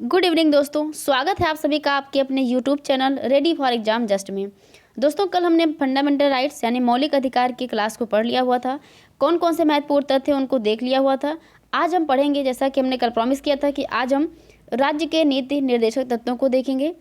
Good evening दोस्तों, स्वागत है आप सभी का आपके अपने YouTube channel ready for exam just में। दोस्तों, कल हमने फंडामेंटल राइट्स यानी मौलिक अधिकार की क्लास को पढ़ लिया हुआ था। कौन कौन से महत्वपूर्ण तथ्य उनको देख लिया हुआ था। आज हम पढ़ेंगे, जैसा कि हमने कल प्रॉमिस किया था कि आज हम राज्य के नीति निर्देशक तत्वों को देखेंगे।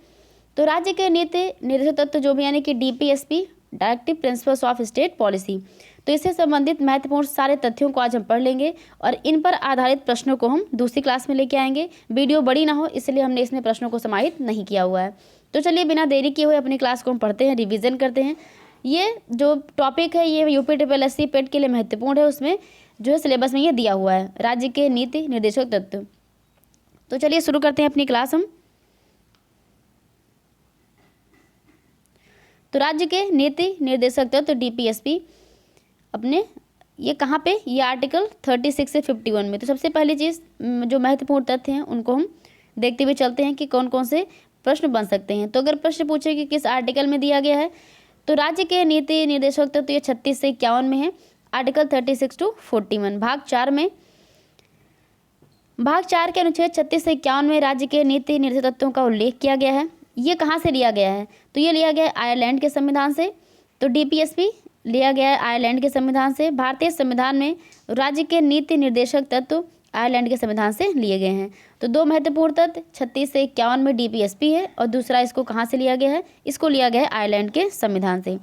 तो राज्य के नीति निर्देशक तत्व जो भी यानी कि DPSP, directive principles of state policy, तो इससे संबंधित महत्वपूर्ण सारे तथ्यों को आज हम पढ़ लेंगे और इन पर आधारित प्रश्नों को हम दूसरी क्लास में लेके आएंगे। वीडियो बड़ी ना हो इसलिए हमने इसमें प्रश्नों को समाहित नहीं किया हुआ है। तो चलिए बिना देरी किए हुए अपनी क्लास को हम पढ़ते हैं, रिवीजन करते हैं। ये जो टॉपिक है ये UPSSC पेट के लिए महत्वपूर्ण है, उसमें जो है सिलेबस में ये दिया हुआ है, राज्य के नीति निर्देशक तत्व। तो चलिए शुरू करते हैं अपनी क्लास हम। तो राज्य के नीति निर्देशक तत्व DPSP अपने ये कहाँ पे, ये आर्टिकल 36 से 51 में। तो सबसे पहली चीज़ जो महत्वपूर्ण तथ्य हैं उनको हम देखते हुए चलते हैं कि कौन कौन से प्रश्न बन सकते हैं। तो अगर प्रश्न पूछे कि किस आर्टिकल में दिया गया है, तो राज्य के नीति निर्देशक तत्व तो ये 36 से 51 में है, आर्टिकल 36 to 41 भाग 4 में। भाग 4 के अनुच्छेद 36 से 51 में राज्य के नीति निर्देशक तत्वों का उल्लेख किया गया है। ये कहाँ से लिया गया है, तो ये लिया गया है आयरलैंड के संविधान से। तो DPSP लिया गया है आयरलैंड के संविधान से। भारतीय संविधान में राज्य के नीति निर्देशक तत्व आयरलैंड के संविधान से लिए गए हैं। तो दो महत्वपूर्ण तथ्य 36 से 51 में DPSP है और दूसरा इसको कहाँ से लिया गया है, इसको लिया गया है आयरलैंड के संविधान से।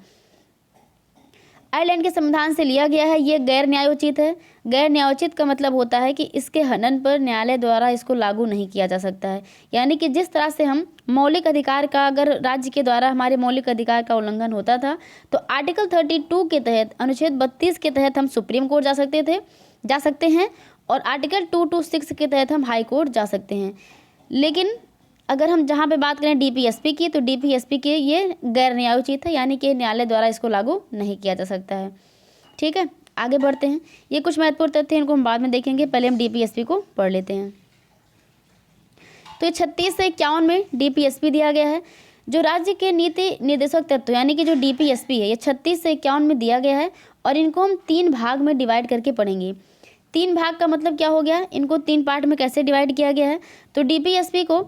आयरलैंड के संविधान से लिया गया है। ये गैर न्यायोचित है। गैर न्यायोचित का मतलब होता है कि इसके हनन पर न्यायालय द्वारा इसको लागू नहीं किया जा सकता है। यानी कि जिस तरह से हम मौलिक अधिकार का, अगर राज्य के द्वारा हमारे मौलिक अधिकार का उल्लंघन होता था तो आर्टिकल 32 के तहत, अनुच्छेद 32 के तहत हम सुप्रीम कोर्ट जा सकते हैं और आर्टिकल 226 के तहत हम हाई कोर्ट जा सकते हैं। लेकिन अगर हम जहाँ पे बात करें DPSP की, तो DPSP के ये गैर न्यायोचित है, यानी कि न्यायालय द्वारा इसको लागू नहीं किया जा सकता है। ठीक है, आगे बढ़ते हैं। ये कुछ महत्वपूर्ण तथ्य हैं, इनको हम बाद में देखेंगे, पहले हम DPSP को पढ़ लेते हैं। तो ये 36 से 51 में DPSP दिया गया है। जो राज्य के नीति निर्देशक तत्व यानी कि जो DPSP है, ये 36 से 51 में दिया गया है और इनको हम 3 भाग में डिवाइड करके पढ़ेंगे। 3 भाग का मतलब क्या हो गया, इनको 3 पार्ट में कैसे डिवाइड किया गया है। तो DPSP को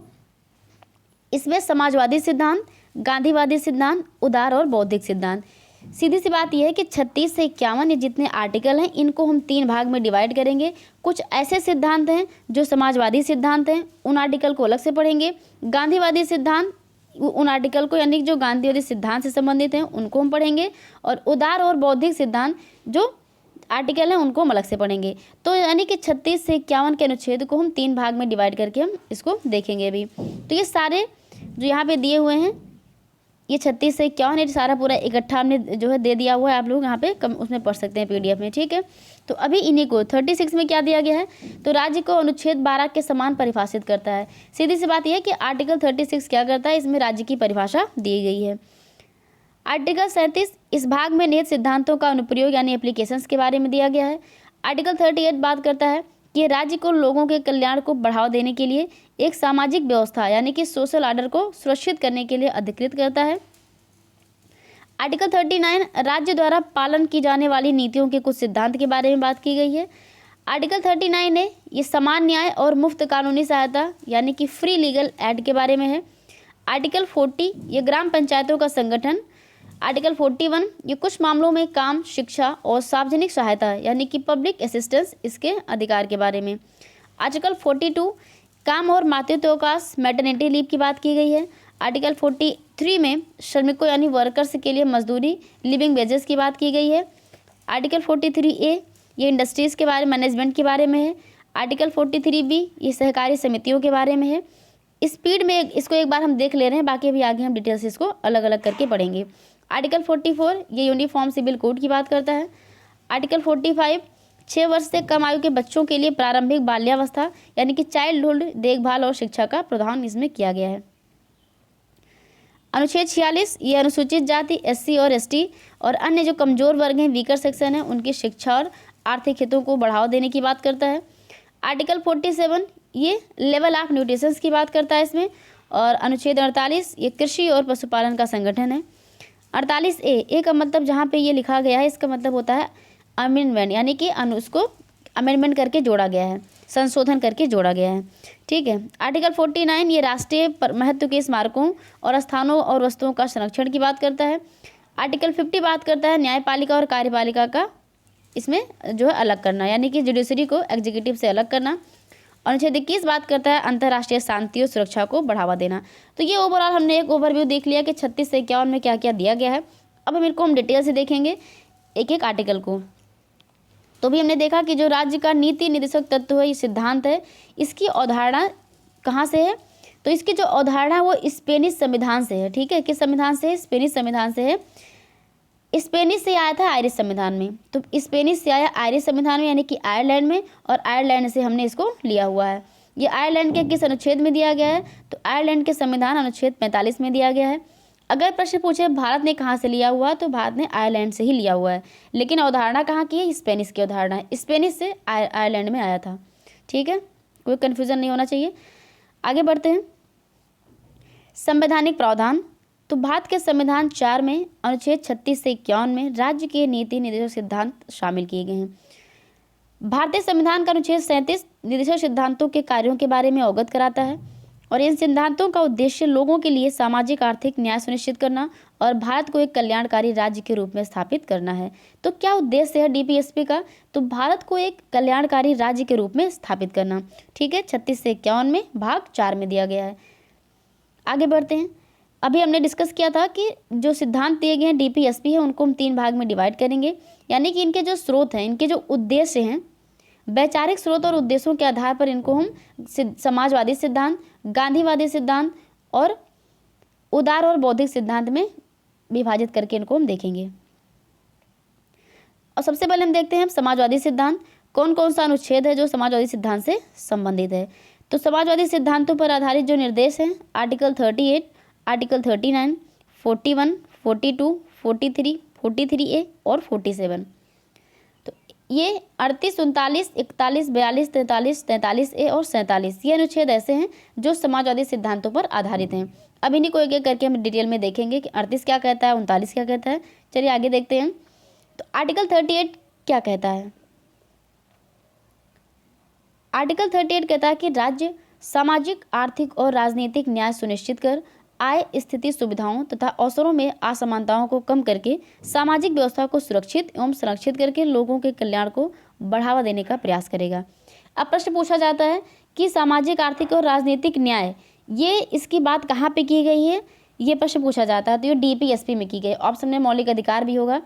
इसमें समाजवादी सिद्धांत, गांधीवादी सिद्धांत, उदार और बौद्धिक सिद्धांत। सीधी सी बात यह है कि 36 से 51 ये जितने आर्टिकल हैं इनको हम 3 भाग में डिवाइड करेंगे। कुछ ऐसे सिद्धांत हैं जो समाजवादी सिद्धांत हैं, उन आर्टिकल को अलग से पढ़ेंगे। गांधीवादी सिद्धांत, उन आर्टिकल को यानी जो गांधीवादी सिद्धांत से संबंधित हैं उनको हम पढ़ेंगे। और उदार और बौद्धिक सिद्धांत जो आर्टिकल हैं उनको हम अलग से पढ़ेंगे। तो यानी कि 36 से 51 के अनुच्छेद को हम 3 भाग में डिवाइड करके हम इसको देखेंगे अभी। तो ये सारे जो यहाँ पे दिए हुए हैं, ये 36 से 51 सारा पूरा इकट्ठा हमने जो है दे दिया हुआ है, आप लोग यहाँ पे उसमें पढ़ सकते हैं PDF में। ठीक है, तो अभी इन्हीं को 36 में क्या दिया गया है, तो राज्य को अनुच्छेद 12 के समान परिभाषित करता है। सीधी सी बात यह है कि आर्टिकल 36 क्या करता है, इसमें राज्य की परिभाषा दी गई है। आर्टिकल 37 इस भाग में निहित सिद्धांतों का अनुप्रयोग यानी एप्लीकेशंस के बारे में दिया गया है। आर्टिकल 38 बात करता है कि राज्य को लोगों के कल्याण को बढ़ावा देने के लिए एक सामाजिक व्यवस्था यानी कि सोशल ऑर्डर को सुरक्षित करने के लिए अधिकृत करता है। आर्टिकल 39 राज्य द्वारा पालन की जाने वाली नीतियों के कुछ सिद्धांत के बारे में बात की गई है। आर्टिकल 39 ने ये समान न्याय और मुफ्त कानूनी सहायता यानी कि फ्री लीगल एड के बारे में है। आर्टिकल 40 ये ग्राम पंचायतों का संगठन। आर्टिकल 41 ये कुछ मामलों में काम, शिक्षा और सार्वजनिक सहायता यानी कि पब्लिक असिस्टेंस, इसके अधिकार के बारे में। आर्टिकल 42 काम और मातृत्व अवकाश, मैटरनिटी लीव की बात की गई है। आर्टिकल 43 में श्रमिकों यानी वर्कर्स के लिए मजदूरी, लिविंग वेजेस की बात की गई है। आर्टिकल 43A ये इंडस्ट्रीज़ के बारे, मैनेजमेंट के बारे में है। आर्टिकल 43B ये सहकारी समितियों के बारे में है। स्पीड में इसको एक बार हम देख ले रहे हैं, बाकी अभी आगे हम डिटेल से इसको अलग अलग करके पढ़ेंगे। आर्टिकल 44 ये यूनिफॉर्म सिविल कोड की बात करता है। आर्टिकल 45 6 वर्ष से कम आयु के बच्चों के लिए प्रारंभिक बाल्यावस्था यानी कि चाइल्डहुड देखभाल और शिक्षा का प्रावधान इसमें किया गया है। अनुच्छेद 46 ये अनुसूचित जाति, SC और ST और अन्य जो कमजोर वर्ग हैं, वीकर सेक्शन है, उनकी शिक्षा और आर्थिक हितों को बढ़ावा देने की बात करता है। आर्टिकल 47 ये लेवल ऑफ न्यूट्रिशंस की बात करता है इसमें। और अनुच्छेद 48 ये कृषि और पशुपालन का संगठन है। 48A का मतलब जहाँ पे ये लिखा गया है, इसका मतलब होता है अमेंडमेंट यानी कि उसको अमेंडमेंट करके जोड़ा गया है। संशोधन करके जोड़ा गया है। ठीक है। आर्टिकल 49 ये राष्ट्रीय महत्व के स्मारकों और स्थानों और वस्तुओं का संरक्षण की बात करता है। आर्टिकल 50 बात करता है न्यायपालिका और कार्यपालिका का इसमें जो है अलग करना, यानी कि जुडिशरी को एग्जीक्यूटिव से अलग करना। अनुच्छेद 21 बात करता है अंतर्राष्ट्रीय शांति और सुरक्षा को बढ़ावा देना। तो ये ओवरऑल हमने एक ओवरव्यू देख लिया कि 36 से 51 में क्या क्या दिया गया है। अब हम इनको डिटेल से देखेंगे एक एक आर्टिकल को। तो भी हमने देखा कि जो राज्य का नीति निर्देशक तत्व है, ये सिद्धांत है, इसकी अवधारणा कहाँ से है? तो इसकी जो अवधारणा है वो स्पेनिश संविधान से है। ठीक है, किस संविधान से है? स्पेनिश संविधान से है। स्पेनिश से आया था आयरिश संविधान में, तो स्पेनिश से आया आयरिश संविधान में यानी कि आयरलैंड में, और आयरलैंड से हमने इसको लिया हुआ है। ये आयरलैंड के किस अनुच्छेद में दिया गया है? तो आयरलैंड के संविधान अनुच्छेद 45 में दिया गया है। अगर प्रश्न पूछे भारत ने कहाँ से लिया हुआ, तो भारत ने आयरलैंड से ही लिया हुआ है, लेकिन अवधारणा कहाँ की है? स्पेनिश की अवधारणा है। स्पेनिश से आयरलैंड में आया था। ठीक है, कोई कन्फ्यूजन नहीं होना चाहिए। आगे बढ़ते हैं। संवैधानिक प्रावधान। तो भारत के संविधान 4 में अनुच्छेद 36 से 51 में राज्य के नीति निर्देशक सिद्धांत शामिल किए गए हैं। भारतीय संविधान का अनुच्छेद 37 निर्देशक सिद्धांतों के कार्यों के बारे में अवगत कराता है, और इन सिद्धांतों का उद्देश्य लोगों के लिए सामाजिक आर्थिक न्याय सुनिश्चित करना और भारत को एक कल्याणकारी राज्य के रूप में स्थापित करना है। तो क्या उद्देश्य है डीपीएसपी का? तो भारत को एक कल्याणकारी राज्य के रूप में स्थापित करना। ठीक है, 36 से 51 में भाग 4 में दिया गया है। आगे बढ़ते हैं। अभी हमने डिस्कस किया था कि जो सिद्धांत दिए गए हैं डीपीएसपी है, उनको हम 3 भाग में डिवाइड करेंगे, यानी कि इनके जो स्रोत हैं, इनके जो उद्देश्य हैं, वैचारिक स्रोत और उद्देश्यों के आधार पर इनको हम समाजवादी सिद्धांत, गांधीवादी सिद्धांत और उदार और बौद्धिक सिद्धांत में विभाजित करके इनको हम देखेंगे। और सबसे पहले हम देखते हैं समाजवादी सिद्धांत। कौन कौन सा अनुच्छेद है जो समाजवादी सिद्धांत से संबंधित है? तो समाजवादी सिद्धांतों पर आधारित जो निर्देश हैं, आर्टिकल 38, आर्टिकल 39, 41, 42, 43, 43A और 47। तो ये 38, 39, 41, 42, 43, 43A और 47 ये अनुच्छेद ऐसे हैं जो समाजवादी सिद्धांतों पर आधारित हैं। अब इन्हीं को एक एक करके हम डिटेल में देखेंगे कि 38 क्या कहता है, 39 क्या कहता है। चलिए आगे देखते हैं। तो आर्टिकल 38 क्या कहता है? आर्टिकल 38 कहता है कि राज्य सामाजिक, आर्थिक और राजनीतिक न्याय सुनिश्चित कर आय, स्थिति, सुविधाओं तथा अवसरों में असमानताओं को कम करके सामाजिक व्यवस्था को सुरक्षित एवं संरक्षित करके लोगों के कल्याण को बढ़ावा देने का प्रयास करेगा। अब प्रश्न पूछा जाता है कि सामाजिक, आर्थिक और राजनीतिक न्याय, ये इसकी बात कहाँ पे की गई है? ये प्रश्न पूछा जाता है। तो ये डीपीएसपी में की गई। ऑप्शन में मौलिक अधिकार भी होगा।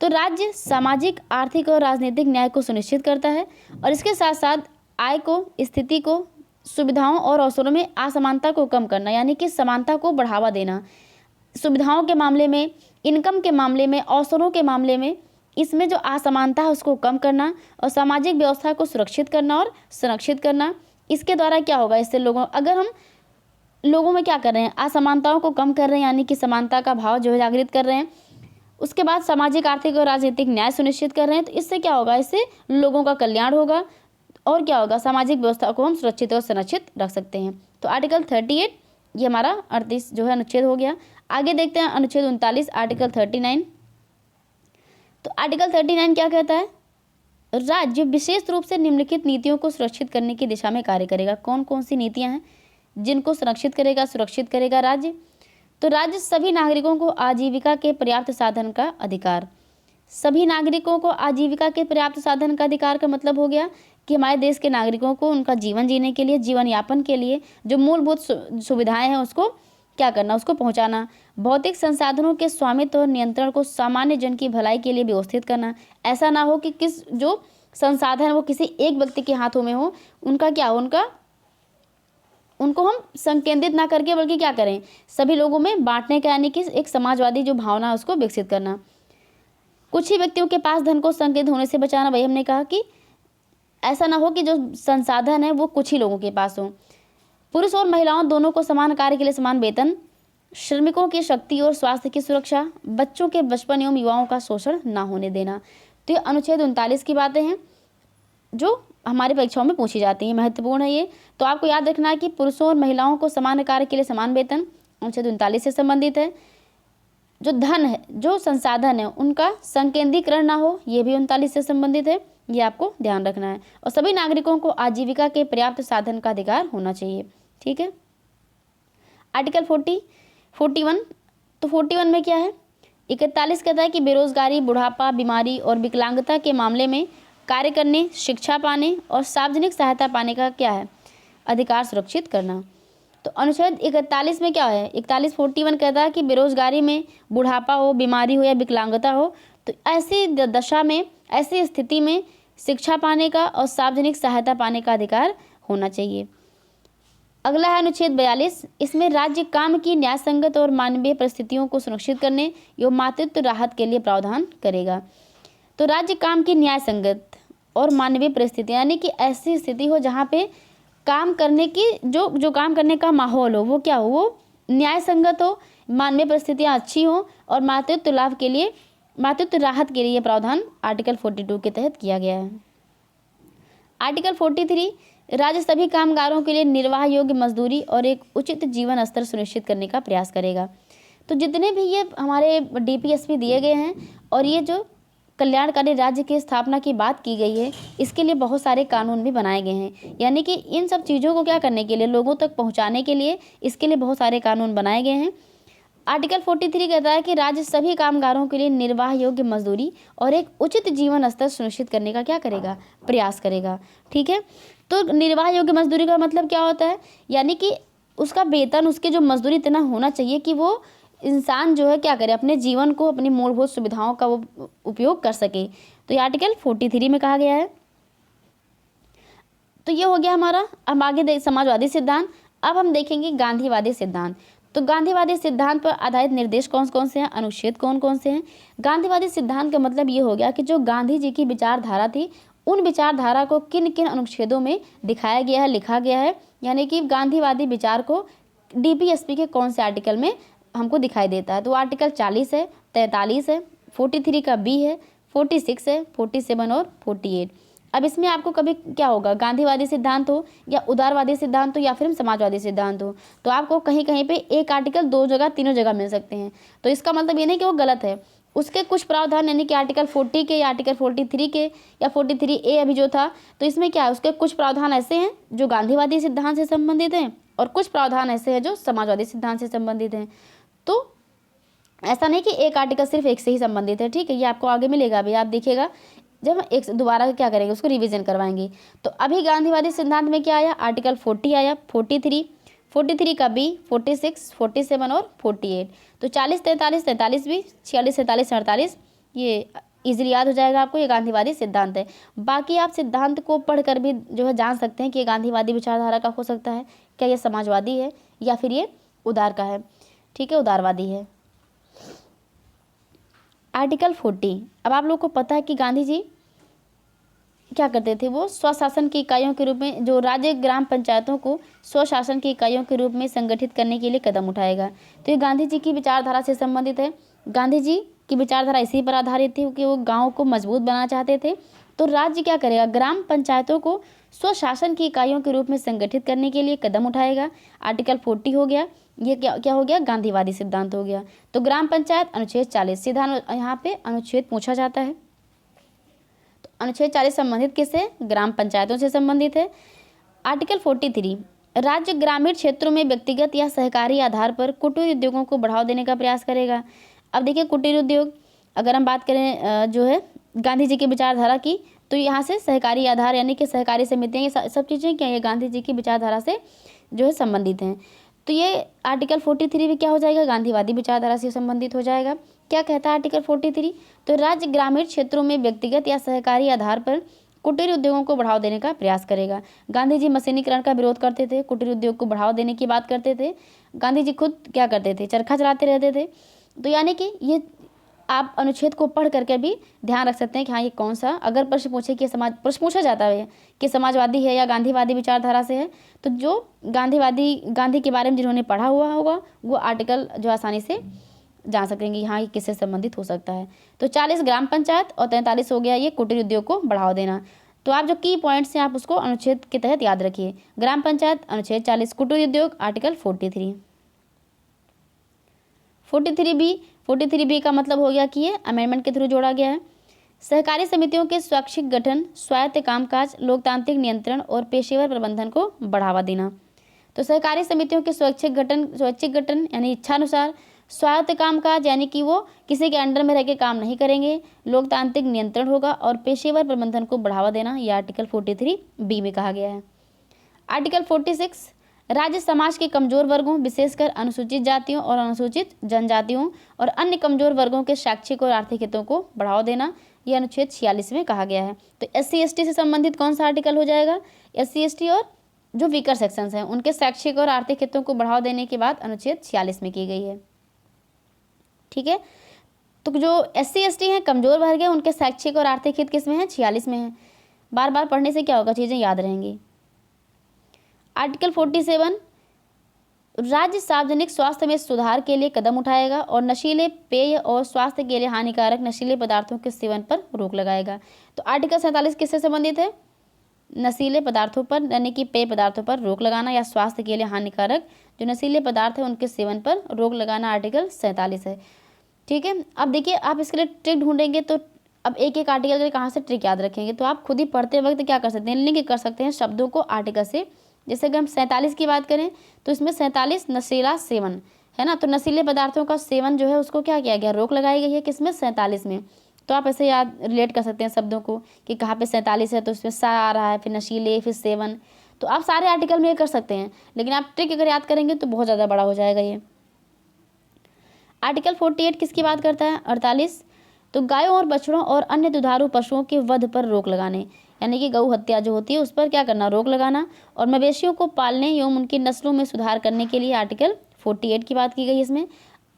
तो राज्य सामाजिक, आर्थिक और राजनीतिक न्याय को सुनिश्चित करता है, और इसके साथ साथ आय को, स्थिति को, सुविधाओं और अवसरों में असमानता को कम करना, यानी कि समानता को बढ़ावा देना। सुविधाओं के मामले में, इनकम के मामले में, अवसरों के मामले में, इसमें जो असमानता है उसको कम करना, और सामाजिक व्यवस्था को सुरक्षित करना और संरक्षित करना। इसके द्वारा क्या होगा? इससे अगर हम लोगों में क्या कर रहे हैं? असमानताओं को कम कर रहे हैं, यानी कि समानता का भाव जो है जागृत कर रहे हैं। उसके बाद सामाजिक, आर्थिक और राजनीतिक न्याय सुनिश्चित कर रहे हैं। तो इससे क्या होगा? इससे लोगों का कल्याण होगा, और क्या होगा? सामाजिक व्यवस्था को हम सुरक्षित और संरक्षित रख सकते हैं। तो आर्टिकल 38 ये हमारा 38 जो है अनुच्छेद हो गया। आगे देखते हैं अनुच्छेद 39, आर्टिकल 39। तो आर्टिकल 39 क्या कहता है? राज्य विशेष रूप से निम्नलिखित नीतियों को सुरक्षित करने की दिशा में कार्य करेगा। कौन कौन सी नीतियां हैं जिनको संरक्षित करेगा, सुरक्षित करेगा राज्य? तो राज्य सभी नागरिकों को आजीविका के पर्याप्त साधन का अधिकार। सभी नागरिकों को आजीविका के पर्याप्त साधन का अधिकार का मतलब हो गया कि हमारे देश के नागरिकों को उनका जीवन जीने के लिए, जीवन यापन के लिए जो मूलभूत सुविधाएं हैं उसको क्या करना? उसको पहुंचाना। भौतिक संसाधनों के स्वामित्व और नियंत्रण को सामान्य जन की भलाई के लिए व्यवस्थित करना। ऐसा ना हो कि जो संसाधन वो किसी एक व्यक्ति के हाथों में हो, उनको हम संकेंद्रित ना करके बल्कि क्या करें? सभी लोगों में बांटने का, यानी कि एक समाजवादी जो भावना है उसको विकसित करना। कुछ ही व्यक्तियों के पास धन को संकेत होने से बचाना। वही हमने कहा कि ऐसा ना हो कि जो संसाधन है वो कुछ ही लोगों के पास हो। पुरुष और महिलाओं दोनों को समान कार्य के लिए समान वेतन, श्रमिकों की शक्ति और स्वास्थ्य की सुरक्षा, बच्चों के बचपन एवं युवाओं का शोषण ना होने देना। तो ये अनुच्छेद 39 की बातें हैं जो हमारी परीक्षाओं में पूछी जाती हैं, महत्वपूर्ण है ये। तो आपको याद रखना है कि पुरुषों और महिलाओं को समान कार्य के लिए समान वेतन अनुच्छेद 39 से संबंधित है। जो धन है, जो संसाधन है, उनका संकेंद्रीकरण ना हो, ये भी 39 से संबंधित है। ये आपको ध्यान रखना है। और सभी नागरिकों को आजीविका के पर्याप्त साधन का अधिकार होना चाहिए। ठीक है। आर्टिकल 41, तो 41 में क्या है, 41 कहता है कि बेरोजगारी, बुढ़ापा, बीमारी और विकलांगता के मामले में कार्य करने, शिक्षा पाने और सार्वजनिक सहायता पाने का क्या है, अधिकार सुरक्षित करना। तो अनुच्छेद 41 में क्या है, 41 कहता है कि बेरोजगारी में, बुढ़ापा हो, बीमारी हो या विकलांगता हो, तो ऐसी दशा में, ऐसी स्थिति में शिक्षा पाने का और सार्वजनिक सहायता पाने का अधिकार होना चाहिए। अगला है अनुच्छेद 42, इसमें राज्य काम की न्यायसंगत और मानवीय परिस्थितियों को सुनिश्चित करने एवं मातृत्व राहत के लिए प्रावधान करेगा। तो राज्य काम की न्यायसंगत और मानवीय परिस्थिति, यानी कि ऐसी स्थिति हो जहाँ पे काम करने की जो काम करने का माहौल हो वो क्या हो, वो न्याय संगत हो, मानवीय परिस्थितियाँ अच्छी हो और मातृत्व लाभ के लिए, मातृत्व राहत के लिए ये प्रावधान आर्टिकल 42 के तहत किया गया है। आर्टिकल 43, राज्य सभी कामगारों के लिए निर्वाह योग्य मजदूरी और एक उचित जीवन स्तर सुनिश्चित करने का प्रयास करेगा। तो जितने भी ये हमारे DPSP दिए गए हैं और ये जो कल्याणकारी राज्य की स्थापना की बात की गई है, इसके लिए बहुत सारे कानून भी बनाए गए हैं, यानी कि इन सब चीज़ों को क्या करने के लिए, लोगों तक पहुंचाने के लिए इसके लिए बहुत सारे कानून बनाए गए हैं। आर्टिकल 43 कहता है कि राज्य सभी कामगारों के लिए निर्वाह योग्य मजदूरी और एक उचित जीवन स्तर सुनिश्चित करने का क्या करेगा, प्रयास करेगा। ठीक है। तो निर्वाह योग्य मजदूरी का मतलब क्या होता है, यानी कि उसका वेतन, उसके जो मजदूरी इतना होना चाहिए कि वो इंसान जो है क्या करे, अपने जीवन को, अपनी मूलभूत सुविधाओं का वो उपयोग कर सके। तो ये आर्टिकल 43 में कहा गया है। तो ये हो गया हमारा। अब आगे समाजवादी सिद्धांत। अब हम देखेंगे गांधीवादी सिद्धांत। तो गांधीवादी सिद्धांत पर आधारित निर्देश कौन कौन से हैं, अनुच्छेद कौन कौन से हैं। गांधीवादी सिद्धांत का मतलब ये हो गया कि जो गांधी जी की विचारधारा थी, उन विचारधारा को किन किन अनुच्छेदों में दिखाया गया है, लिखा गया है, यानी कि गांधीवादी विचार को DPSP के कौन से आर्टिकल में हमको दिखाई देता है। तो आर्टिकल 40 है, 43 है, 43 का B है, 46 है, 47 और 48। अब इसमें आपको कभी क्या होगा, गांधीवादी सिद्धांत हो या उदारवादी सिद्धांत हो या फिर समाजवादी सिद्धांत हो, तो आपको कहीं कहीं पे एक आर्टिकल दो जगह, तीनों जगह मिल सकते हैं। तो इसका मतलब ये नहीं कि वो गलत है, उसके कुछ प्रावधान, यानी कि आर्टिकल 40 के या आर्टिकल 43 के या 43A अभी जो था, तो इसमें क्या है, उसके कुछ प्रावधान ऐसे हैं जो गांधीवादी सिद्धांत से संबंधित हैं और कुछ प्रावधान ऐसे हैं जो समाजवादी सिद्धांत से संबंधित हैं। तो ऐसा नहीं कि एक आर्टिकल सिर्फ एक से ही संबंधित है। ठीक है, ये आपको आगे मिलेगा, अभी आप देखिएगा जब हम एक दोबारा क्या करेंगे, उसको रिवीजन करवाएंगे। तो अभी गांधीवादी सिद्धांत में क्या आया, आर्टिकल 40 आया, 43 का B, 46, 47 और 48। तो 40, 43, 43 भी, 46, 47, 48 ये इजीली याद हो जाएगा आपको, ये गांधीवादी सिद्धांत है। बाकी आप सिद्धांत को पढ़कर भी जो है जान सकते हैं कि ये गांधीवादी विचारधारा का हो सकता है, क्या ये समाजवादी है या फिर ये उदार का है। ठीक है, उदारवादी है। आर्टिकल 40, अब आप लोगों को पता है कि गांधी जी क्या करते थे, वो स्वशासन की इकाइयों के रूप में जो राज्य ग्राम पंचायतों को स्वशासन की इकाइयों के रूप में संगठित करने के लिए कदम उठाएगा। तो ये गांधी जी की विचारधारा से संबंधित है। गांधी जी की विचारधारा इसी पर आधारित थी कि वो गाँव को मजबूत बनाना चाहते थे। तो राज्य क्या करेगा, ग्राम पंचायतों को स्वशासन की इकाइयों के रूप में संगठित करने के लिए कदम उठाएगा। आर्टिकल 40 हो गया, ये क्या हो गया, गांधीवादी सिद्धांत हो गया। तो ग्राम पंचायत अनुच्छेद 40, सीधा यहाँ पे अनुच्छेद पूछा जाता है। तो अनुच्छेद 40 संबंधित किससे, ग्राम पंचायतों से संबंधित है। आर्टिकल 43, राज्य ग्रामीण क्षेत्रों में व्यक्तिगत या सहकारी आधार पर कुटीर उद्योगों को बढ़ावा देने का प्रयास करेगा। अब देखिए कुटीर उद्योग, अगर हम बात करें जो है गांधी जी की विचारधारा की, तो यहाँ से सहकारी आधार यानी कि सहकारी समितियाँ, ये सब चीज़ें क्या, ये गांधी जी की विचारधारा से जो है संबंधित हैं। तो ये आर्टिकल 43 भी क्या हो जाएगा, गांधीवादी विचारधारा से संबंधित हो जाएगा। क्या कहता है आर्टिकल 43, तो राज्य ग्रामीण क्षेत्रों में व्यक्तिगत या सहकारी आधार पर कुटीर उद्योगों को बढ़ावा देने का प्रयास करेगा। गांधी जी मशीनीकरण का विरोध करते थे, कुटीर उद्योग को बढ़ावा देने की बात करते थे। गांधी जी खुद क्या करते थे, चरखा चलाते रहते थे। तो यानी कि ये आप अनुच्छेद को पढ़ करके भी ध्यान रख सकते हैं कि हाँ ये कौन सा, अगर प्रश्न पूछे कि प्रश्न पूछा जाता है कि समाजवादी है या गांधीवादी विचारधारा से है, तो जो गांधी के बारे में जिन्होंने पढ़ा हुआ होगा वो आर्टिकल जो आसानी से जान सकेंगे हाँ ये किससे संबंधित हो सकता है। तो 40 ग्राम पंचायत और 43 हो गया ये कुटीर उद्योग को बढ़ावा देना। तो आप जो की पॉइंट्स हैं आप उसको अनुच्छेद के तहत याद रखिए। ग्राम पंचायत अनुच्छेद 40, कुटीर उद्योग आर्टिकल 43। 43B का मतलब हो गया कि ये अमेंडमेंट के थ्रू जोड़ा गया है। सहकारी समितियों के स्वैच्छिक गठन, स्वायत्त कामकाज, लोकतांत्रिक नियंत्रण और पेशेवर प्रबंधन को बढ़ावा देना। तो सहकारी समितियों के स्वैच्छिक गठन यानी इच्छानुसार, स्वायत्त कामकाज यानी कि वो किसी के अंडर में रह के काम नहीं करेंगे, लोकतांत्रिक नियंत्रण होगा और पेशेवर प्रबंधन को बढ़ावा देना, यह आर्टिकल 43B में कहा गया है। आर्टिकल 46 राज्य समाज के कमजोर वर्गों, विशेषकर अनुसूचित जातियों और अनुसूचित जनजातियों और अन्य कमजोर वर्गों के शैक्षिक और आर्थिक हितों को बढ़ावा देना, यह अनुच्छेद 46 में कहा गया है। तो SC/ST से संबंधित कौन सा आर्टिकल हो जाएगा? SC/ST और जो वीकर सेक्शंस हैं उनके शैक्षिक और आर्थिक हितों को बढ़ावा देने की बात अनुच्छेद 46 में की गई है। ठीक है, तो जो SC/ST हैं, कमजोर वर्ग है, उनके शैक्षिक और आर्थिक हित किस में है? 46 में है। बार बार पढ़ने से क्या होगा? चीज़ें याद रहेंगी। आर्टिकल 47 राज्य सार्वजनिक स्वास्थ्य में सुधार के लिए कदम उठाएगा और नशीले पेय और स्वास्थ्य के लिए हानिकारक नशीले पदार्थों के सेवन पर रोक लगाएगा। तो आर्टिकल 47 किससे संबंधित है? नशीले पदार्थों पर यानी कि पेय पदार्थों पर रोक लगाना या स्वास्थ्य के लिए हानिकारक जो नशीले पदार्थ है उनके सेवन पर रोक लगाना आर्टिकल 47 है। ठीक है, अब देखिए आप इसके लिए ट्रिक ढूंढेंगे तो अब एक एक आर्टिकल के कहाँ से ट्रिक याद रखेंगे, तो आप खुद ही पढ़ते वक्त क्या कर सकते हैं, लिंक कर सकते हैं शब्दों को आर्टिकल से। जैसे कि हम 47 की बात करें तो इसमें 47 नशीला सेवन है ना, तो नशीले पदार्थों का सेवन जो है उसको क्या किया गया? रोक लगाई गई है किसमें? 47 में। तो आप ऐसे याद रिलेट कर सकते हैं शब्दों को कि कहाँ पे 47 है तो उसमें सा आ रहा है, फिर नशीले, फिर सेवन। तो आप सारे आर्टिकल में ये कर सकते हैं, लेकिन आप ट्रिक अगर याद करेंगे तो बहुत ज़्यादा बड़ा हो जाएगा ये। आर्टिकल 48 किसकी बात करता है? 48 तो गायों और बछड़ों और अन्य दुधारू पशुओं के वध पर रोक लगाने यानी कि गौ हत्या जो होती है उस पर क्या करना? रोक लगाना। और मवेशियों को पालने एवं उनकी नस्लों में सुधार करने के लिए आर्टिकल 48 की बात की गई इसमें।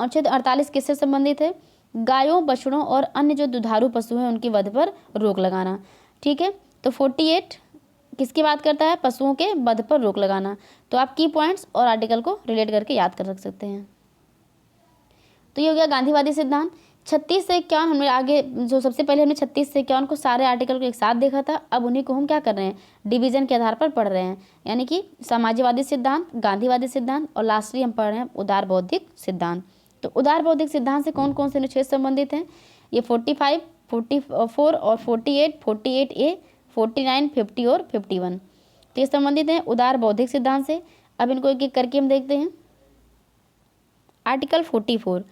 अनुच्छेद 48 किससे संबंधित है? गायों, बछड़ों और अन्य जो दुधारू पशु हैं उनके वध पर रोक लगाना। ठीक है, तो 48 किसकी बात करता है? पशुओं के वध पर रोक लगाना। तो आप की पॉइंट्स और आर्टिकल को रिलेट करके याद कर रख सकते हैं। तो ये हो गया गांधीवादी सिद्धांत। 36 से 51 हमने आगे जो सबसे पहले हमने 36 से 51 को सारे आर्टिकल को एक साथ देखा था, अब उन्हीं को हम क्या कर रहे हैं? डिवीजन के आधार पर पढ़ रहे हैं, यानी कि समाजवादी सिद्धांत, गांधीवादी सिद्धांत और लास्टली हम पढ़ रहे हैं उदार बौद्धिक सिद्धांत। तो उदार बौद्धिक सिद्धांत से कौन कौन से अनुच्छेद संबंधित हैं? ये 45, 44 और 48, 48A, 49, 50 और 51 तो ये संबंधित हैं उदार बौद्धिक सिद्धांत से। अब इनको एक एक करके हम देखते हैं। आर्टिकल 44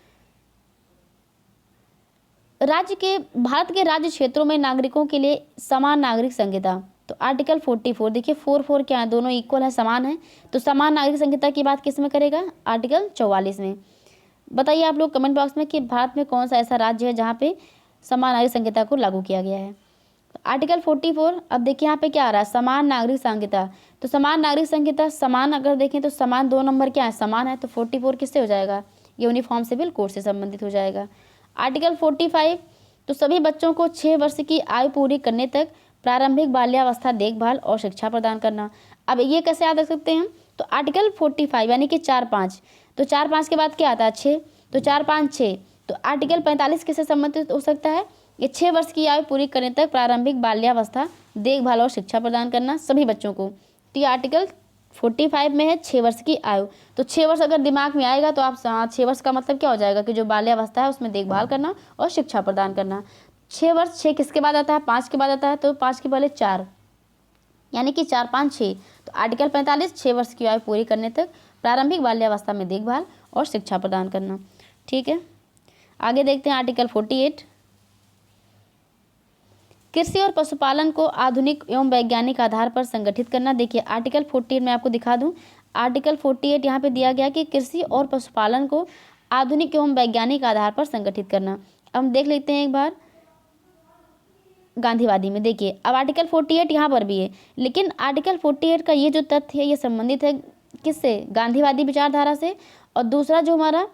भारत के राज्य क्षेत्रों में नागरिकों के लिए समान नागरिक संहिता। तो आर्टिकल 44 देखिए 4 क्या है? दोनों इक्वल है, समान है। तो समान नागरिक संहिता की बात किस में करेगा? आर्टिकल 44 में। बताइए आप लोग कमेंट बॉक्स में कि भारत में कौन सा ऐसा राज्य है जहाँ पे समान नागरिक संहिता को लागू किया गया है। आर्टिकल 44 अब देखिए यहाँ पे क्या आ रहा है? समान नागरिक संहिता। तो समान नागरिक संहिता, समान अगर देखें तो समान 2 नंबर क्या है? समान है। तो 44 किससे हो जाएगा? यूनिफॉर्म सिविल कोड से संबंधित हो जाएगा। आर्टिकल 45 तो सभी बच्चों को 6 वर्ष की आयु पूरी करने तक प्रारंभिक बाल्यावस्था देखभाल और शिक्षा प्रदान करना। अब ये कैसे याद रख सकते हैं? तो आर्टिकल 45 यानी कि 4-5 तो 4-5 के बाद क्या आता है? 6 तो 4-5 6 तो आर्टिकल 45 किससे संबंधित हो सकता है? ये 6 वर्ष की आयु पूरी करने तक प्रारंभिक बाल्यावस्था देखभाल और शिक्षा प्रदान करना सभी बच्चों को। तो ये आर्टिकल 45 में है 6 वर्ष की आयु। तो 6 वर्ष अगर दिमाग में आएगा तो आप 6 वर्ष का मतलब क्या हो जाएगा कि जो बाल्यावस्था है उसमें देखभाल करना और शिक्षा प्रदान करना। 6 वर्ष 6 किसके बाद आता है? 5 के बाद आता है। तो 5 के पहले 4 यानी कि 4-5 6 तो आर्टिकल 45 6 वर्ष की आयु पूरी करने तक प्रारंभिक बाल्यावस्था में देखभाल और शिक्षा प्रदान करना। ठीक है, आगे देखते हैं आर्टिकल 48 कृषि और पशुपालन को आधुनिक एवं वैज्ञानिक आधार पर संगठित करना। देखिए आर्टिकल 48 मैं आपको दिखा दूं, आर्टिकल 48 यहाँ पे दिया गया कि कृषि और पशुपालन को आधुनिक एवं वैज्ञानिक आधार पर संगठित करना। अब हम देख लेते हैं एक बार गांधीवादी में। देखिए अब आर्टिकल 48 यहाँ पर भी है, लेकिन आर्टिकल 48 का ये जो तथ्य है ये संबंधित है किससे? गांधीवादी विचारधारा से। और दूसरा जो हमारा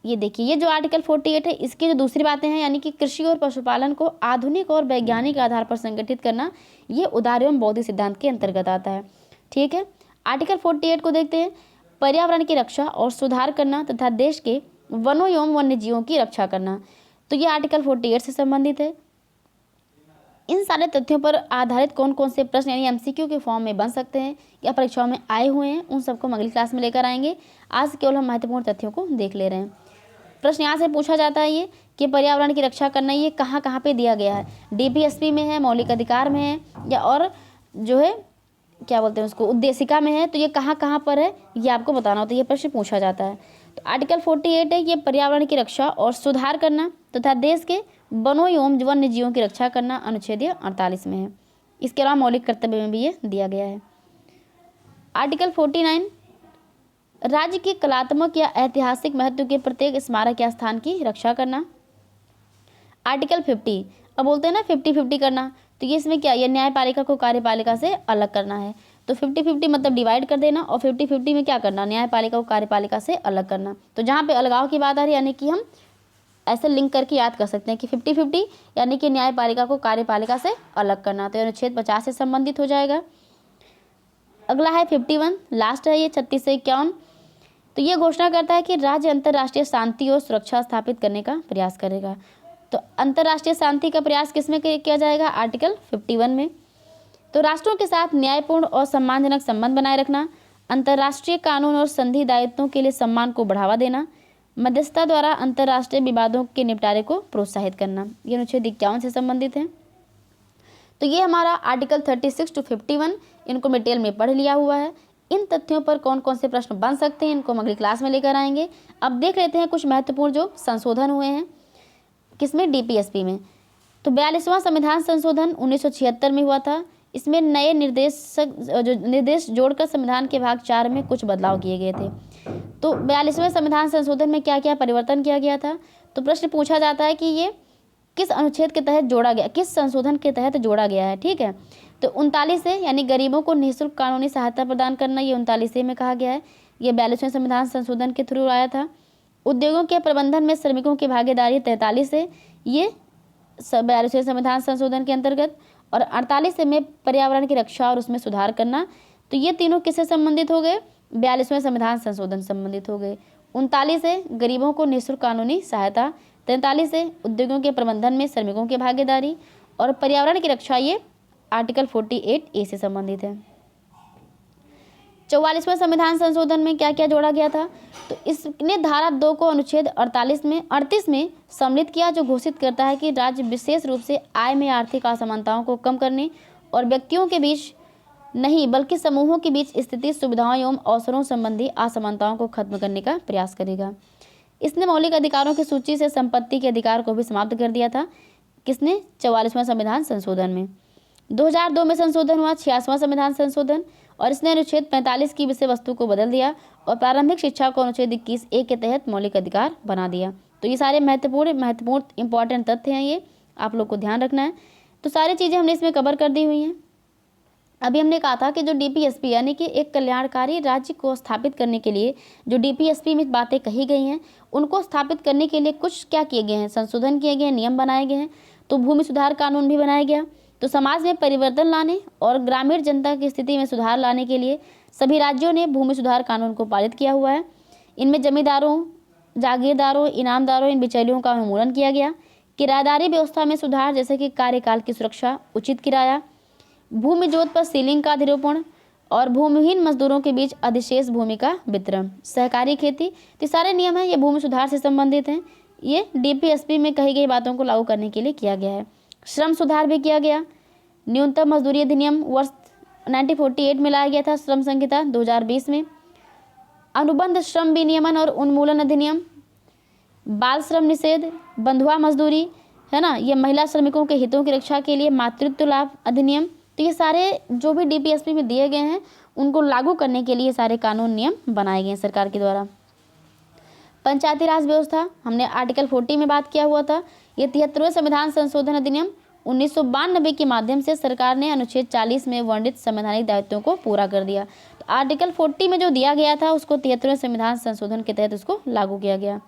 ये देखिए ये जो आर्टिकल 48 है इसकी जो दूसरी बातें हैं यानी कि कृषि और पशुपालन को आधुनिक और वैज्ञानिक आधार पर संगठित करना, ये उदार एवं बौद्धिक सिद्धांत के अंतर्गत आता है। ठीक है, आर्टिकल 48 को देखते हैं। पर्यावरण की रक्षा और सुधार करना तथा देश के वनों एवं वन्य जीवों की रक्षा करना। तो ये आर्टिकल 48 से संबंधित है। इन सारे तथ्यों पर आधारित कौन कौन से प्रश्न यानी MCQ के फॉर्म में बन सकते हैं या परीक्षाओं में आए हुए हैं, उन सबको हम अगली क्लास में लेकर आएंगे। आज केवल हम महत्वपूर्ण तथ्यों को देख ले रहे हैं। प्रश्न यहाँ से पूछा जाता है ये कि पर्यावरण की रक्षा करना ये कहाँ कहाँ पे दिया गया है, डीपीएसपी में है, मौलिक अधिकार में है, या और जो है क्या बोलते हैं उसको उद्देशिका में है, तो ये कहाँ कहाँ पर है ये आपको बताना होता है, ये प्रश्न पूछा जाता है। तो आर्टिकल 48 है ये पर्यावरण की रक्षा और सुधार करना तथा देश के वनों एवं वन्य जीवों की रक्षा करना अनुच्छेद 48 में है। इसके अलावा मौलिक कर्तव्य में भी ये दिया गया है। आर्टिकल 49 राज्य के कलात्मक या ऐतिहासिक महत्व के प्रत्येक स्मारक या स्थान की रक्षा करना। आर्टिकल 50 अब बोलते हैं ना 50-50 करना, तो ये इसमें क्या, ये न्यायपालिका को कार्यपालिका से अलग करना है। तो 50-50 मतलब डिवाइड कर देना, और 50-50 में क्या करना, न्यायपालिका को कार्यपालिका से अलग करना। तो जहाँ पे अलगाव की बात आ रही है यानी कि हम ऐसे लिंक करके याद कर सकते हैं कि 50-50 यानी कि न्यायपालिका को कार्यपालिका से अलग करना, तो अनुच्छेद 50 से संबंधित हो जाएगा। अगला है 51 लास्ट है ये 36 से 51। तो ये घोषणा करता है कि राज्य अंतर्राष्ट्रीय शांति और सुरक्षा स्थापित करने का प्रयास करेगा। तो अंतर्राष्ट्रीय शांति का प्रयास किसमें किया जाएगा, आर्टिकल 51 में। तो राष्ट्रों के साथ न्यायपूर्ण और सम्मानजनक संबंध बनाए रखना, अंतर्राष्ट्रीय कानून और संधि दायित्वों के लिए सम्मान को बढ़ावा देना, मध्यस्थता द्वारा अंतर्राष्ट्रीय विवादों के निपटारे को प्रोत्साहित करना, ये अनुच्छेद 51 से संबंधित है। तो ये हमारा आर्टिकल 36 to 51 इनको डिटेल में पढ़ लिया हुआ है। इन तथ्यों पर कौन कौन से प्रश्न बन सकते हैं इनको हम अगली क्लास में लेकर आएंगे। अब देख लेते हैं कुछ महत्वपूर्ण जो संशोधन हुए हैं किसमें, डीपीएसपी में। तो 42वां संविधान संशोधन 1976 में हुआ था। इसमें नए निर्देश जोड़कर संविधान के भाग 4 में कुछ बदलाव किए गए थे। तो 42वें संविधान संशोधन में क्या क्या परिवर्तन किया गया था, तो प्रश्न पूछा जाता है कि ये किस अनुच्छेद के तहत जोड़ा गया, किस संशोधन के तहत जोड़ा गया है, ठीक है। तो 39 है यानी गरीबों को निःशुल्क कानूनी सहायता प्रदान करना, ये 39 में कहा गया है। ये 42वें संविधान संशोधन के थ्रू आया था। उद्योगों के प्रबंधन में श्रमिकों की भागीदारी 43 है, ये 42वें संविधान संशोधन के अंतर्गत। और 48 में पर्यावरण की रक्षा और उसमें सुधार करना, तो ये तीनों किससे संबंधित हो गए, 42वें संविधान संशोधन संबंधित हो गए। 39 है गरीबों को निःशुल्क कानूनी सहायता, 43 है उद्योगों के प्रबंधन में श्रमिकों की भागीदारी, और पर्यावरण की रक्षा ये आर्टिकल 48A से संबंधित है। 44वें संविधान संशोधन में क्या क्या जोड़ा गया था, तो इसने धारा 2 को अनुच्छेद 38 में सम्मिलित किया, जो घोषित करता है कि राज्य विशेष रूप से आय में आर्थिक असमानताओं को कम करने और व्यक्तियों के बीच नहीं बल्कि समूहों के बीच स्थिति, सुविधाओं एवं अवसरों संबंधी असमानताओं को खत्म करने का प्रयास करेगा। इसने मौलिक अधिकारों की सूची से संपत्ति के अधिकार को भी समाप्त कर दिया था। किसने, 44वां संविधान संशोधन में। 2002 में संशोधन हुआ 86वां संविधान संशोधन, और इसने अनुच्छेद 45 की विषय वस्तु को बदल दिया और प्रारंभिक शिक्षा को अनुच्छेद 21A के तहत मौलिक अधिकार बना दिया। तो ये सारे महत्वपूर्ण इंपॉर्टेंट तथ्य हैं, ये आप लोग को ध्यान रखना है। तो सारी चीज़ें हमने इसमें कवर कर दी हुई हैं। अभी हमने कहा था कि जो डीपीएसपी यानी कि एक कल्याणकारी राज्य को स्थापित करने के लिए जो डीपीएसपी में बातें कही गई हैं, उनको स्थापित करने के लिए कुछ क्या किए गए हैं, संशोधन किए गए हैं, नियम बनाए गए हैं। तो भूमि सुधार कानून भी बनाया गया। तो समाज में परिवर्तन लाने और ग्रामीण जनता की स्थिति में सुधार लाने के लिए सभी राज्यों ने भूमि सुधार कानून को पारित किया हुआ है। इनमें जमींदारों, जागीरदारों, इनामदारों, इन बिचौलियों का उन्मूलन किया गया। किराएदारी व्यवस्था में सुधार, जैसे कि कार्यकाल की सुरक्षा, उचित किराया, भूमि जोत पर सीलिंग का अधिरोपण और भूमिहीन मजदूरों के बीच अधिशेष भूमि का वितरण, सहकारी खेती। तो सारे नियम हैं ये भूमि सुधार से संबंधित हैं। ये डीपीएसपी में कही गई बातों को लागू करने के लिए किया गया है। श्रम सुधार भी किया गया। न्यूनतम मजदूरी अधिनियम वर्ष 1948 में लाया गया था। श्रम संहिता 2020 में। अनुबंध श्रम विनियमन और उन्मूलन अधिनियम, बाल श्रम निषेध, बंधुआ मजदूरी है ना, ये महिला श्रमिकों के हितों की रक्षा के लिए मातृत्व लाभ अधिनियम। तो ये सारे जो भी डीपीएसपी में दिए गए हैं उनको लागू करने के लिए सारे कानून नियम बनाए गए हैं सरकार के द्वारा। पंचायती राज व्यवस्था हमने आर्टिकल 40 में बात किया हुआ था। ये 73वें संविधान संशोधन अधिनियम 1992 के माध्यम से सरकार ने अनुच्छेद 40 में वर्णित संवैधानिक दायित्वों को पूरा कर दिया। तो आर्टिकल 40 में जो दिया गया था उसको 73वें संविधान संशोधन के तहत उसको लागू किया गया।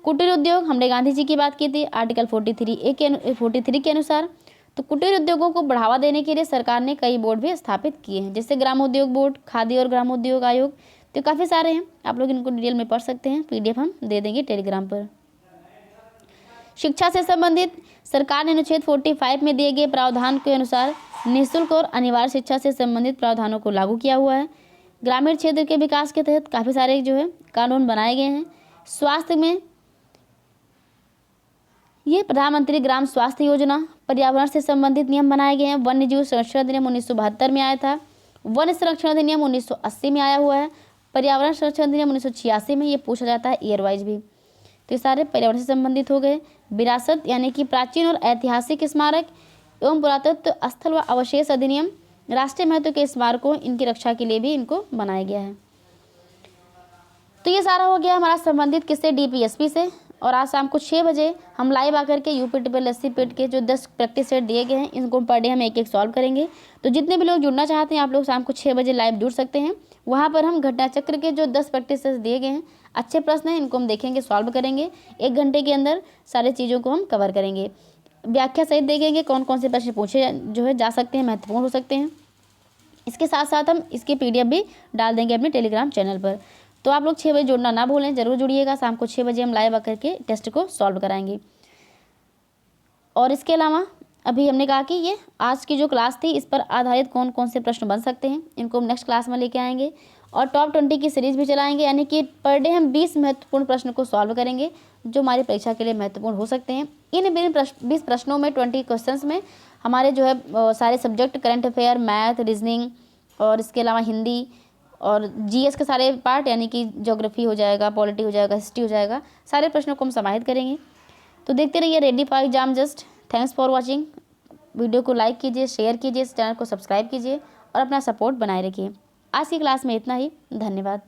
कुटीर उद्योग, हमने गांधी जी की बात की थी आर्टिकल 43 के अनुसार। तो कुटीर उद्योगों को बढ़ावा देने के लिए सरकार ने कई बोर्ड भी स्थापित किए हैं, जैसे ग्रामोद्योग बोर्ड, खादी और ग्रामोद्योग आयोग। तो काफ़ी सारे हैं, आप लोग इनको डिटेल में पढ़ सकते हैं। पीडीएफ हम दे देंगे टेलीग्राम पर। शिक्षा से संबंधित सरकार ने अनुच्छेद 45 में दिए गए प्रावधान के अनुसार निःशुल्क और अनिवार्य शिक्षा से संबंधित प्रावधानों को लागू किया हुआ है। ग्रामीण क्षेत्र के विकास के तहत काफ़ी सारे जो है कानून बनाए गए हैं। स्वास्थ्य में ये प्रधानमंत्री ग्राम स्वास्थ्य योजना, पर्यावरण से संबंधित नियम बनाए गए हैं। वन्य जीव संरक्षण अधिनियम 1972 में आया था। वन संरक्षण अधिनियम 1980 में आया हुआ है। पर्यावरण संरक्षण अधिनियम 1986 में, ये पूछा जाता है ईयर वाइज भी। तो ये सारे पर्यावरण से संबंधित हो गए। विरासत यानी कि प्राचीन और ऐतिहासिक स्मारक एवं पुरातत्व स्थल व अवशेष अधिनियम, राष्ट्रीय महत्व के स्मारकों, इनकी रक्षा के लिए भी इनको बनाया गया है। तो ये सारा हो गया हमारा संबंधित किससे, डीपीएसपी से। और आज शाम को 6 बजे हम लाइव आकर के यूपी ट्रिपल एससी पेट के जो 10 प्रैक्टिस सेट दिए गए हैं, इनको पर डे हम एक एक सॉल्व करेंगे। तो जितने भी लोग जुड़ना चाहते हैं, आप लोग शाम को 6 बजे लाइव जुड़ सकते हैं। वहाँ पर हम घटना चक्र के जो 10 प्रैक्टिस सेट दिए गए हैं, अच्छे प्रश्न हैं, इनको हम देखेंगे, सॉल्व करेंगे। 1 घंटे के अंदर सारी चीज़ों को हम कवर करेंगे। व्याख्या सहित देखेंगे कौन कौन से प्रश्न पूछे जो है जा सकते हैं, महत्वपूर्ण हो सकते हैं। इसके साथ साथ हम इसकी PDF भी डाल देंगे अपने टेलीग्राम चैनल पर। तो आप लोग 6 बजे जुड़ना ना भूलें, जरूर जुड़िएगा। शाम को 6 बजे हम लाइव आकर के टेस्ट को सॉल्व कराएंगे। और इसके अलावा अभी हमने कहा कि ये आज की जो क्लास थी, इस पर आधारित कौन कौन से प्रश्न बन सकते हैं, इनको हम नेक्स्ट क्लास में लेके आएंगे। और टॉप 20 की सीरीज़ भी चलाएंगे, यानी कि पर डे हम 20 महत्वपूर्ण प्रश्न को सॉल्व करेंगे जो हमारी परीक्षा के लिए महत्वपूर्ण हो सकते हैं। इन 20 प्रश्नों में 20 क्वेश्चंस में हमारे जो है सारे subject, current affair, math, reasoning और इसके अलावा हिंदी और जीएस के सारे पार्ट, यानी कि ज्योग्राफी हो जाएगा, पॉलिटी हो जाएगा, हिस्ट्री हो जाएगा, सारे प्रश्नों को हम समाहित करेंगे। तो देखते रहिए ready for exam just. Thanks for watching. Video को लाइक कीजिए, शेयर कीजिए, इस चैनल को सब्सक्राइब कीजिए और अपना सपोर्ट बनाए रखिए। आज की क्लास में इतना ही। धन्यवाद।